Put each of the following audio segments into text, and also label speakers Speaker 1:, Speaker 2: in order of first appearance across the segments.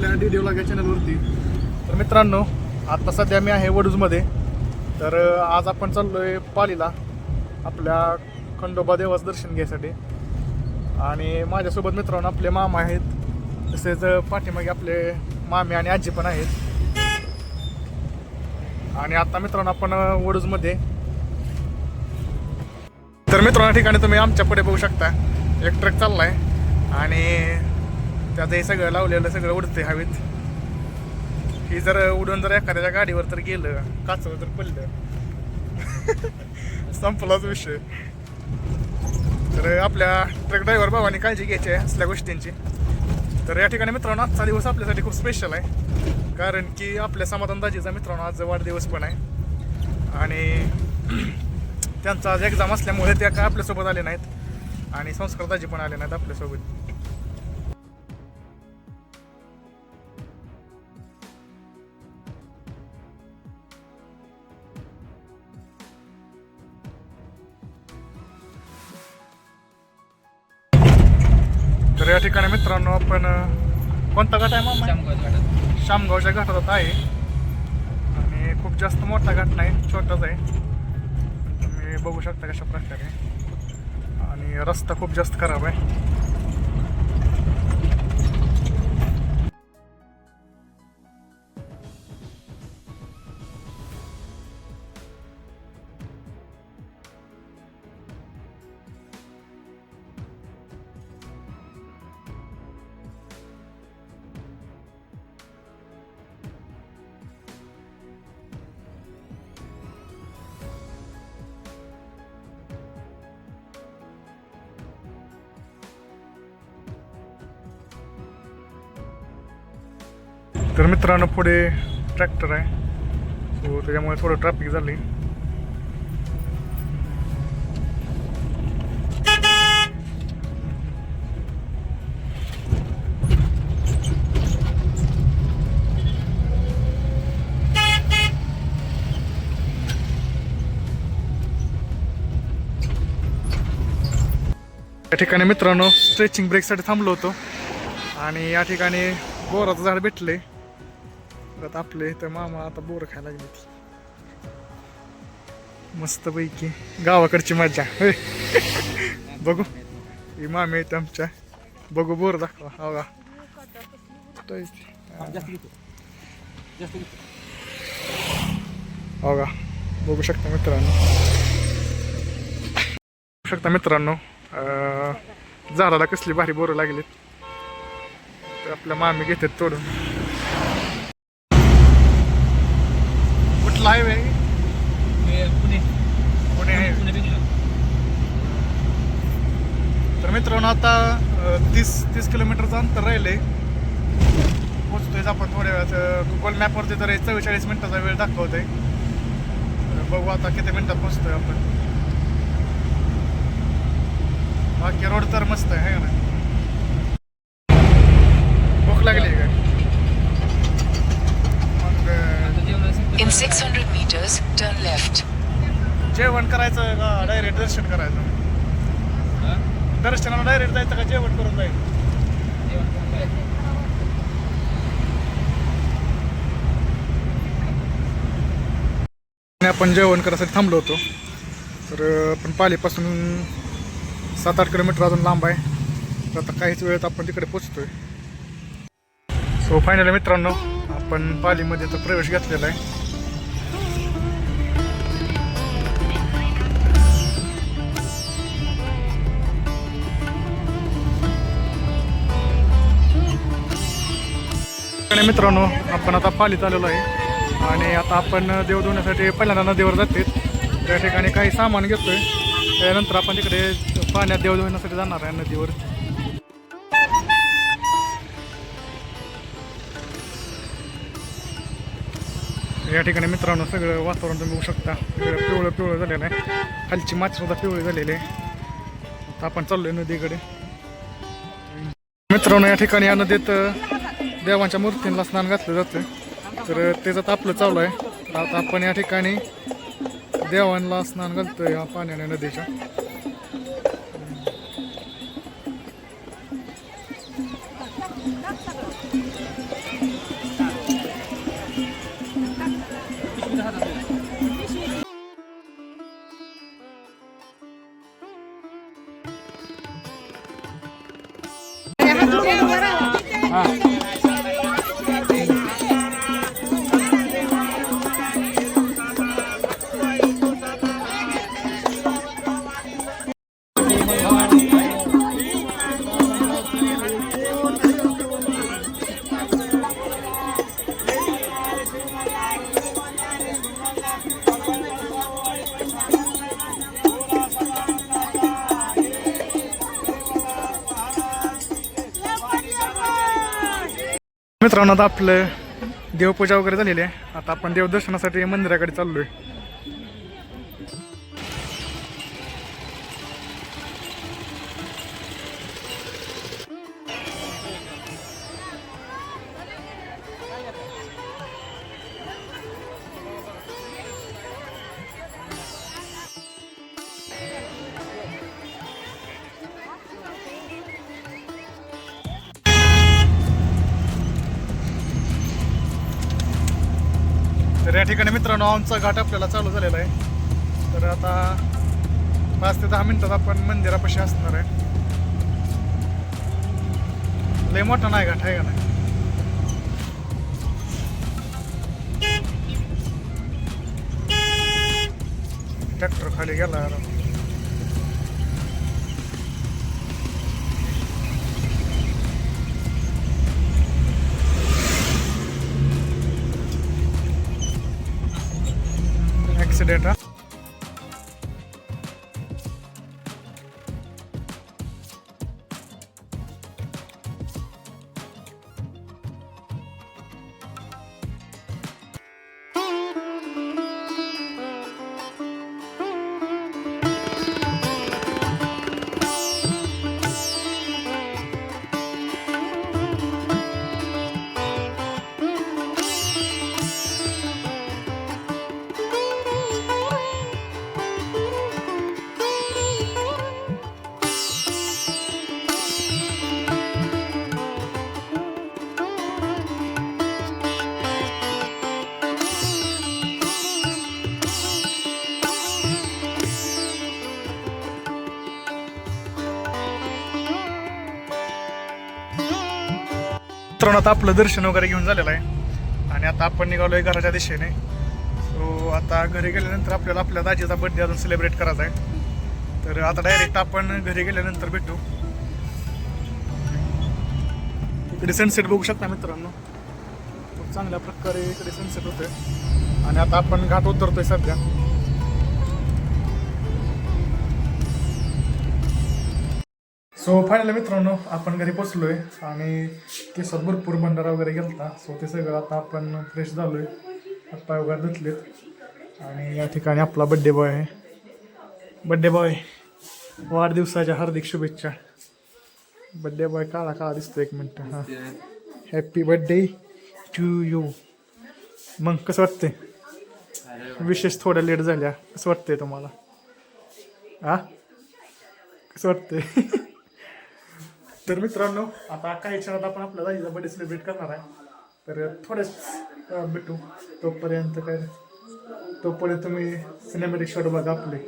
Speaker 1: आपल्या DD vlog या चॅनलवरती. तर मित्रांनो, आता सध्या मी आहे वडूजमध्ये. तर आज आपण चाललोय पालीला आपल्या खंडोबा देवाचं दर्शन घ्यायसाठी. आणि माझ्यासोबत मित्रांनो आपले मामा आहेत, तसेच पाठीमागे आपले मामी आणि आजी पण आहेत. आणि आता मित्रांनो आपण वडूजमध्ये. तर मित्रांनो ठिकाणी तुम्ही आमच्या पुढे बघू शकता एक ट्रक चाललाय आणि त्यात हे सगळं लावलेलं सगळं उडते हवेत. ही जर उडून जर एखाद्याच्या गाडीवर तर गेलं, काचवर तर पडलं संपलाच विषय. तर आपल्या ट्रक ड्रायव्हर भावाने काळजी घ्यायची आहे असल्या गोष्टींची. तर या ठिकाणी मित्रांनो आजचा दिवस आपल्यासाठी खूप स्पेशल आहे, कारण की आपल्या समाधान दाजीचा मित्रांनो आज वाढदिवस पण आहे. आणि त्यांचा आज एक्झाम असल्यामुळे त्या काय आपल्यासोबत आले नाहीत आणि संस्कार दाजी पण आले नाहीत आपल्यासोबत. तर या ठिकाणी मित्रांनो आपण कोणता घाट आहे मामा? शामगावच्या घाटात आहे. आणि खूप जास्त मोठा घाट नाही, छोटाच आहे. तुम्ही बघू शकता कशा प्रकारे. आणि रस्ता खूप जास्त खराब आहे. तर मित्रांनो पुढे ट्रॅक्टर आहे, सो त्याच्यामुळे थोडं ट्रॅफिक झाली. या ठिकाणी मित्रांनो स्ट्रेचिंग ब्रेकसाठी थांबलो होतो आणि या ठिकाणी बोराचं झाड भेटले. आता आपले इथं मामा आता बोर खायला लागली ती मस्त पैकी गावाकडची मजा. बघू ही मामी येते आमच्या, बघू बोर दाखवा. हो का हो का बघू शकता मित्रांनो झाडाला कसली भारी बोरं लागलीत. तर आपल्या मामी घेतात तोडून. कुठला हायवे? पुणे आहे. तर मित्रांनो आता 30 किलोमीटरचं अंतर राहिले, पोचतोय आपण थोड्या वेळात. गुगल मॅपवरती तर 44 मिनिटाचा वेळ दाखवतोय. बघू आता किती मिनिटात पोचतोय आपण. बाकी रोड तर मस्त आहे ना. भूक लागली काय?
Speaker 2: In 600 meters, turn left.
Speaker 1: जेवण करायचं का डायरेक्ट दर्शन करायचं? दर्शनाला डायरेक्ट जायचं का जेवण करून जायचं? आपण जेवण करायसाठी थांबलो होतो. तर आपण पालीपासून 7-8 किलोमीटर अजून लांब आहे. तर आता काहीच वेळेत आपण तिकडे पोचतोय. सो फायनली मित्रांनो आपण पालीमध्ये तर प्रवेश घेतलेला आहे. मित्रांनो आपण आता पालीत आलेलो आहे आणि आता आपण देव धुण्यासाठी पहिल्यांदा नदीवर जाते. त्या ठिकाणी काही सामान घेतोय, त्यानंतर आपण तिकडे पाण्यात देव धुण्यासाठी जाणार आहे नदीवर. या ठिकाणी मित्रांनो सगळं वातावरण तुम्ही बघू शकता, सगळं पिवळं झालेलं आहे. खालची माती सुद्धा पिवळी झालेली आहे. आता आपण चाललोय नदीकडे. मित्रांनो या ठिकाणी या नदीत देवांच्या मूर्तींना स्नान घातलं जातं. तर त्याचं तापलं चालू आहे. तर आता आपण या ठिकाणी देवांना स्नान घालतोय या पाण्याने नदीच्या. मित्रांनो आता आपलं देवपूजा वगैरे झालेली आहे. आता आपण देवदर्शनासाठी मंदिराकडे चाललोय. तर या ठिकाणी मित्रांनो आमचा घाट आपल्याला चालू झालेला आहे. तर आता 5 ते 10 मिनिटात आपण मंदिरापाशी असणार आहे. लय मोठा नाही घाट आहे का नाही. ट्रॅक्टर खाली गेला. ऍक्सिडेंट हा. मित्रांनो आता आपलं दर्शन वगैरे घेऊन झालेलं आहे आणि आता आपण निघालोय घराच्या दिशेने. सो आता घरी गेल्यानंतर आपल्याला आपल्या दाजीचा बर्थडे अजून सेलिब्रेट करायचा आहे. तर आता डायरेक्ट आपण घरी गेल्यानंतर भेटू. इकडे सनसेट बघू शकता मित्रांनो. खूप चांगल्या प्रकारे इकडे सनसेट होतोय आणि आता आपण घाट उतरतोय सध्या. सो फायनली मित्रांनो आपण घरी पोचलोय आणि केसात भरपूर भंडारा वगैरे गेलता. सो ते सगळं आता आपण फ्रेश झालोय. हातपाय वगैरे धुतलेत आणि या ठिकाणी आपला बड्डे बॉय आहे. बड्डे बॉय वाढदिवसाच्या हार्दिक शुभेच्छा. बड्डे बॉय काळा काळा दिसतो. 1 मिनिट. हां, हॅपी बड्डे टू यू. मग कसं वाटतंय? विशेष थोड्या लेट झाल्या. कसं वाटतंय तुम्हाला? हा, कसं वाटतंय? तर मित्रांनो आता काही क्षणात आपण आपल्या दाजीचा बर्थडे सेलिब्रेट करणार आहे. तर थोडंच भेटू. तोपर्यंत तुम्ही सिनेमॅटिक शॉट बघा आपले.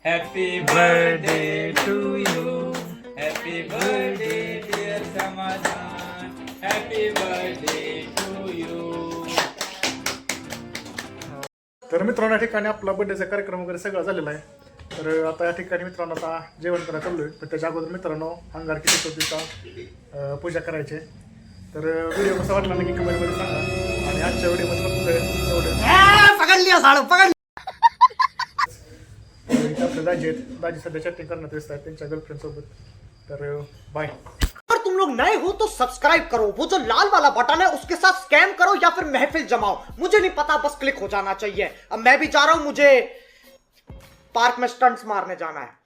Speaker 3: Happy birthday to you. Happy birthday dear Samadhan. Happy birthday to you.
Speaker 1: तर मित्रांनो या ठिकाणी आपला बर्थडेचा कार्यक्रम वगैरे सगळं झालेला आहे. तर आता या ठिकाणी मित्रांनो आता जेवण करायला चाललोय. पण त्याच्या अगोदर मित्रांनो अंगारकी चतुर्थीचा पूजा करायची. तर व्हिडिओ कसा वाटला नक्की कमेंटमध्ये सांगा. आणि आजच्या व्हिडिओमध्ये फक्त एवढं. इथे आपले दाजी आहेत, दाजी सध्या चॅटिंग करण्यात व्यस्त आहेत त्यांच्या गर्लफ्रेंड सोबत. तर बाय.
Speaker 4: अगर तुम लोग नए हो तो सब्सक्राइब करो, वो जो लाल वाला बटन है उसके साथ स्कैम करो या फिर महफिल जमाओ, मुझे नहीं पता, बस क्लिक हो जाना चाहिए. अब मैं भी जा रहा हूं, मुझे पार्क में स्टंट्स मारने जाना है.